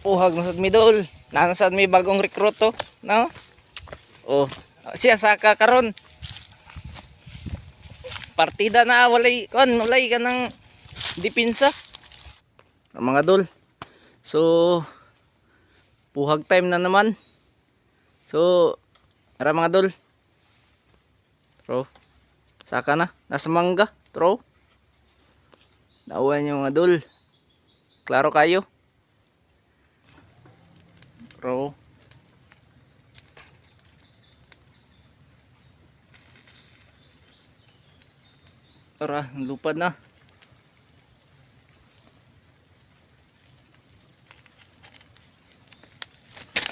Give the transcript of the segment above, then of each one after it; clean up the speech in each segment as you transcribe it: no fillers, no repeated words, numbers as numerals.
Puhag na sad midol. Nanasad may bagong rekruto, no? Oh, siya saka karon. Partida na walay ka ng dipinsa. Mga dol. So puhag time na naman. So ara mga dol. Bro. Saka na nasa mangga, bro. Nauwan yung mga dol. Klaro kayo. Bro. Tara, lupad na.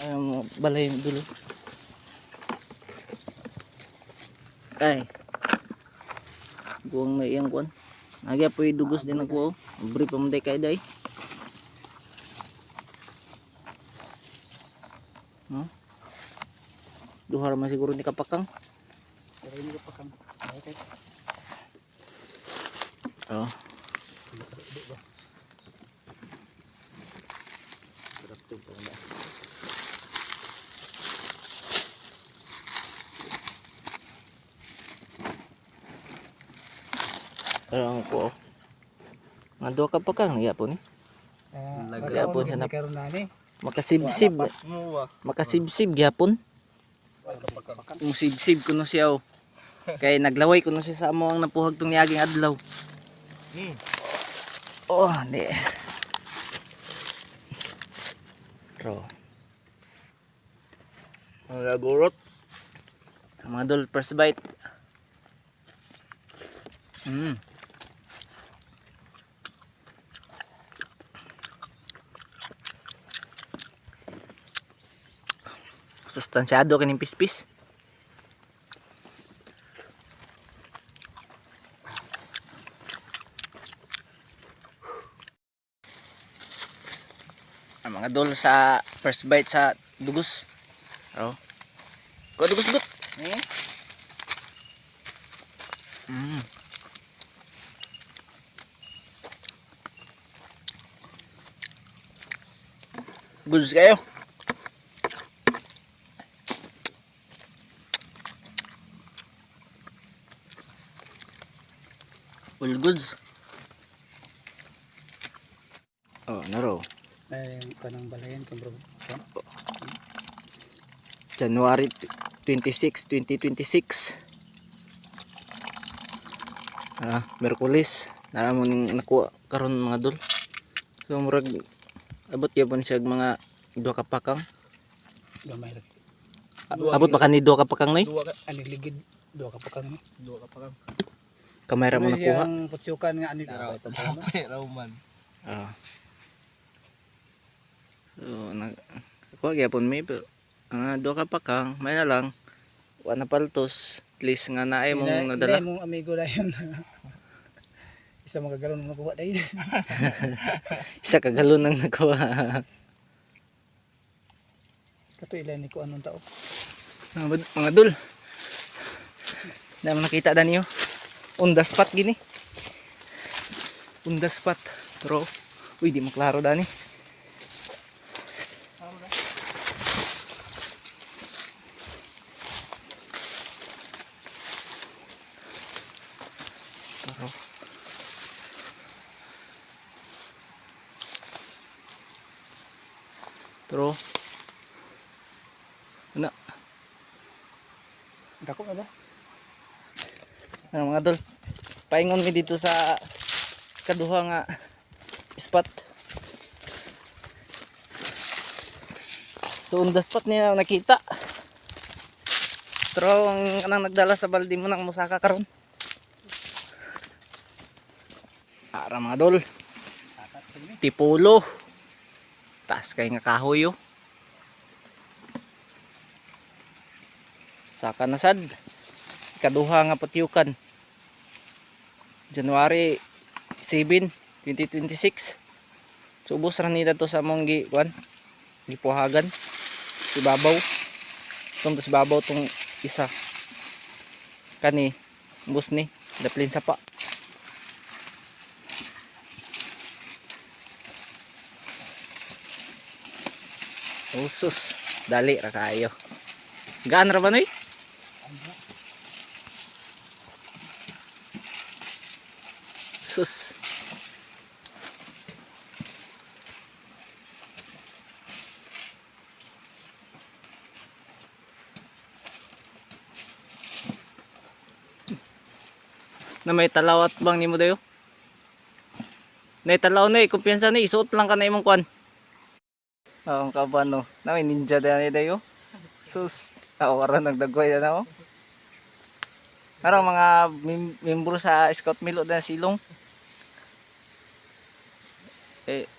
Ayaw mo balay dulo. Ay. Buwang na iyang kuan. Nagya po dugos din ako. Brief pa man day kay day. No? Duhar man siguro ni kapakang. Pero ini kapakang. Okay. Oh. Pero ko. Nga duha ka pakang nagyapon ni. Magyapon siya na. Makasibsib. Makasibsib gyapon. Musibsib kuno siya oh. Kay naglaway kuno siya sa amo ang napuhag tong niaging adlaw. Oh, di. Bro. Ang lagurot. Mga dol, first bite. Sustansyado kining pispis. Ang mga dol sa first bite sa dugos. Oh. Ko dugos-gut. Goods kayo. All goods. Oh, naro. Ay, kanang balayan kung bro. January 26, 2026. Merkulis. Naramon nakuha karon mga dol. So murag abot gyapon siya mga duha ka pakang. Gamay ra. Abot ba kanhi duha ka pakang nay? Duwa ka ani ligid. Duwa ka pakang ni. Duwa ka pakang. Kamay ra mo nakuha. Ang putsukan nga ani. Rauman. Ah. So nakuha gyapon may duha ka pakang, may na lang wa na paltos. At least nga naay mong nadala. Hindi mong amigo na yun. Isa magagaron mo nakuha dahil. Isa kagalon nang nakuha. Kato ilan ni ko anong tao. Mga dul. Dami nakita da niyo. On the spot gini. On the spot. Pero uy di maklaro da ni. Pero ano? Dako na ba? Mga dol. Paingon mi dito sa kaduha nga spot. So on the spot niya nakita. Pero ang kanang nagdala sa balde mo nang musaka karon. Ara mga dol. Tipulo. Taas kay nga kahoy yo. Saka nasad. Ikaduha nga patiukan. January 7, 2026. So ubos ra nila to sa among gipuhagan. Si babaw. Tungod sa babaw tong isa. Kani ubos ni daplin sa pa. Usus. Dali ra kayo. Gaan ra ba noy? Sus. Na may talawat bang nimo dayo? Nay talaw na kumpiyansa na isuot lang ka na imong kwan. Ang kaban no. Na may ninja dyan dayo. Sus, tawaran nagdagway na oh. Karang mga membro sa Scout Milo na silong.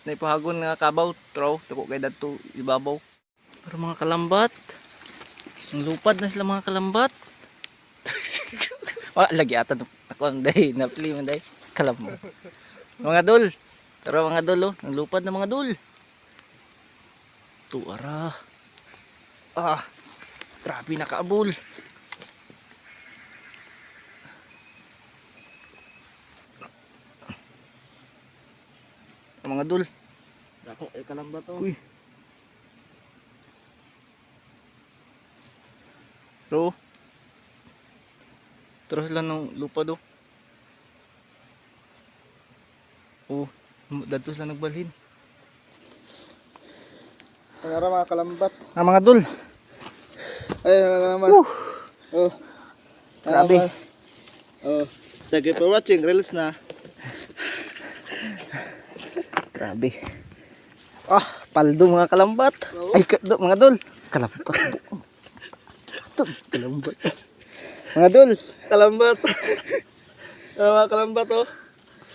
Naipahagon nga kabaw, traw, dako kay dadto ibabaw. Pero mga kalambat. Ang lupad na sila mga kalambat. Wala lagi ata ako day, napili mo day. Kalambat. Mga dul. Tara mga dul oh, ang lupad na mga dul. Tuara. Grabe nakaabol. Mga dul. Dako kalambat to. Uy. Bro. Terus lang ng lupa do. Datos lang nagbalhin. Panara mga kalambat. Mga dul. Ay naman. Oh. Grabe. Oh. Thank you for watching. Reels na. Grabe. Paldo mga kalambat. Ay, mga dul. Kalambat. Kalambat. Mga dul. Kalambat. Mga kalambat oh.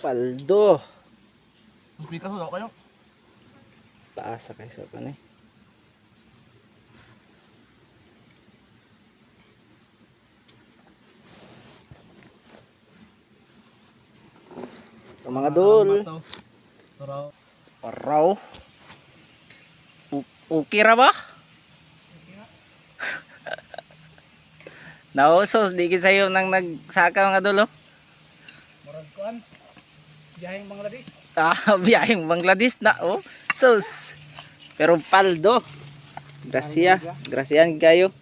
Paldo. Pika so kayo. Taas kay sa pan eh. Mga dul. Paraw. Okay ra ba? Nausos, di sayo nang nagsaka mga dulo. Murag kuan. Biyaheng Bangladesh. Biyaheng Bangladesh na oh. Sus. Pero paldo. Gracia, kayo.